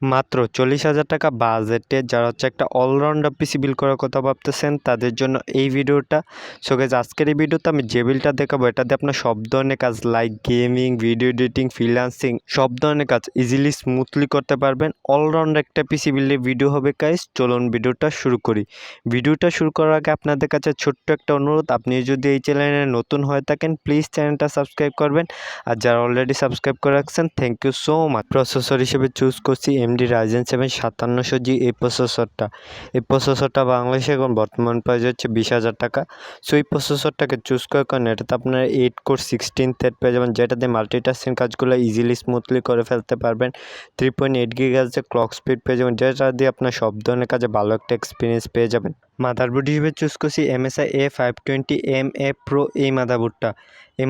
মাত্র 40,000 টাকা বাজেটে যারা একটা অলরাউন্ডার পিসি বিল্ড করার কথা ভাবতেছেন তাদের জন্য এই ভিডিওটা। সো গাইস, আজকের এই ভিডিওতে আমি যে বিলটা দেখাবো এটা দিয়ে আপনার সব ধরনের কাজ like gaming, video editing, freelancing সব ধরনের কাজ ইজিলি স্মুথলি করতে পারবেন। অলরাউন্ড একটা পিসি বিল্ডের ভিডিও হবে গাইস। চলুন ভিডিওটা শুরু করি। ভিডিওটা শুরু করার আগে আপনাদের কাছে ছোট্ট একটা অনুরোধ, আপনি যদি এই চ্যানেলে নতুন হয়ে থাকেন প্লিজ চ্যানেলটা সাবস্ক্রাইব করবেন, আর যারা অলরেডি সাবস্ক্রাইব করে রাখছেন thank you so much. Processor হিসেবে চুজ করছি AMD Ryzen 7 5700G এই প্রসেসরটা বাংলাদেশে এখন বর্তমান প্রাইস হচ্ছে 20,000 টাকা। সো এই প্রসেসরটাকে চুজ করার কারণে এটাতে আপনারা 8 কোর 16 থ্রেড পেয়ে যাবেন, যেটাতে মাল্টিটাস্কিং কাজগুলো ইজিলি স্মুথলি করে ফেলতে পারবেন। 3.8 GHz ক্লক স্পিড পেয়ে যাবেন, যেটা দিয়ে আপনার সব ধরনের কাজে ভালো একটা এক্সপিরিয়েন্স পেয়ে যাবেন। মাদারবোর্ড হিসেবে চুজ করছি MSI A520MA Pro এই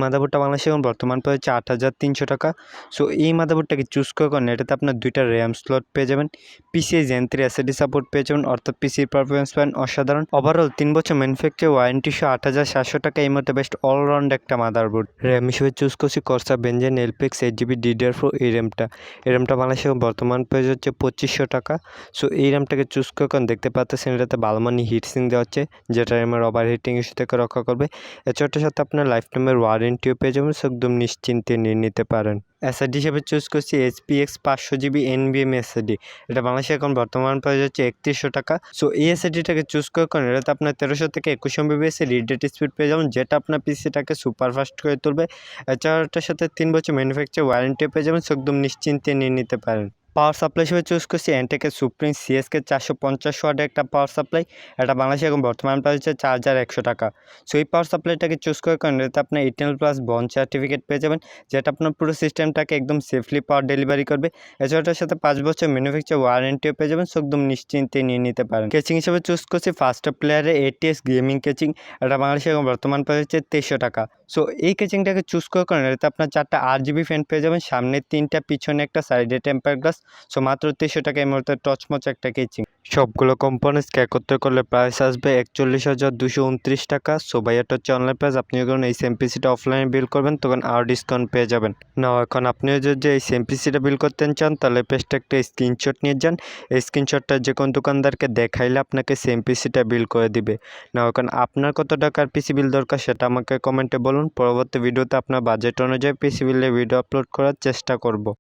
মাদারবোর্ডটা বাংলাদেশে এখন বর্তমান প্রাইস হচ্ছে 8,300 টাকা। সো এই মাদারবোর্ডটাকে চুজ করার কারণে এটাতে আপনার 2টা RAM স্লট পেয়ে যাবেন, PCIe Gen 3 SSD সাপোর্ট পেয়ে যাবেন, অর্থাৎ পিসির পারফরমেন্স পাবেন অসাধারণ। ওভারঅল 3 বছর ম্যানুফ্যাকচার ওয়ারেন্টি সহ 8,700 টাকা এই মধ্যে বেস্ট অলরাউন্ড একটা মাদারবোর্ড। RAM হিসেবে চুজ করছি Corsair Vengeance LPX 8GB DDR4 এই র্যামটা বাংলাদেশে বর্তমান প্রাইস হচ্ছে 2,500 টাকা। সো এই র্যামটাকে চুজ করার কারণে দেখতে পাচ্ছেন এটাতে ভালো মানের হিটসিং দেওয়া হচ্ছে, যেটা র্যামের ওভারহিটিং ইস্যু থেকে রক্ষা করবে। এছাড়ার সাথে আপনার লাইফ টাইমের ওয়ারেন্টিও পেয়ে যাবেন, সো একদম নিশ্চিন্তে নিয়ে নিতে পারেন। SSD হিসেবে চুজ করছি HPX 500GB NVMe SSD। এটা বাংলাদেশে এখন বর্তমান প্রাইস হচ্ছে 3,100 টাকা। সো এই SSDটাকে চুজ করার কারণে এটাতে আপনার 1300 থেকে 2100 MBps রিড ডেটা স্পিড পেয়ে যাবেন, যেটা আপনার পিসিটাকে সুপার ফাস্ট করে তুলবে। এছাড়াটার সাথে 3 বছর ম্যানুফ্যাকচার ওয়ারেন্টিও পেয়ে যাবেন, সো একদম নিশ্চিন্তে নিয়ে নিতে পারেন। পাওয়ার সাপ্লাই হিসেবে চুজ করছি এনটেকের সুপ্রিম CSK 450 ওয়াটের একটা পাওয়ার সাপ্লাই। এটা বাংলাদেশে এখন বর্তমান প্রাইস হচ্ছে 4,100 টাকা। সো এই পাওয়ার সাপ্লাইটাকে চুজ করার কারণে এটাতে আপনার 18+ বন্ড সার্টিফিকেট পেয়ে যাবেন, যেটা আপনার পুরো সিস্টেমটাকে একদম সেফলি পাওয়ার ডেলিভারি করবে। এছাড়াটার সাথে 5 বছর ম্যানুফ্যাকচার ওয়ারেন্টিও পেয়ে যাবেন, সো একদম নিশ্চিন্তে নিয়ে নিতে পারেন। কেচিং হিসেবে চুজ করছি ফার্স্ট প্লেয়ারের ATS গেমিং কেচিং। এটা বাংলাদেশে এখন বর্তমান প্রাইস হচ্ছে 2300 টাকা। সো এই কেচিংটাকে চুজ করার কারণে এটাতে আপনার 4টা RGB ফ্যান পেয়ে যাবেন, সামনে 3টা, পিছনে একটা, সাইডে টেম্পার গ্লাস। সো মাত্র 300 টাকা এই মুহূর্তে টচমচ একটা কেচিং। সবগুলো কম্পোনেন্টসকে একত্র করলে প্রাইস আসবে 41,229 টাকা। সো ভাইয়াটা হচ্ছে অনলাইন প্রাইস। আপনি যখন এই সেম পিসিটা অফলাইনে বিল করবেন তখন আরও ডিসকাউন্ট পেয়ে যাবেন। না, এখন আপনিও যদি এই সেম পিসিটা বিল করতে চান তাহলে পেজটা একটা স্ক্রিনশট নিয়ে যান। এই স্ক্রিনশটটা যে কোনো দোকানদারকে দেখাইলে আপনাকে সেম পিসিটা বিল করে দিবে। না, এখন আপনার কত টাকার পিসি বিল দরকার সেটা আমাকে কমেন্টে বলুন। পরবর্তী ভিডিওতে আপনার বাজেট অনুযায়ী পিসি বিলের ভিডিও আপলোড করার চেষ্টা করব।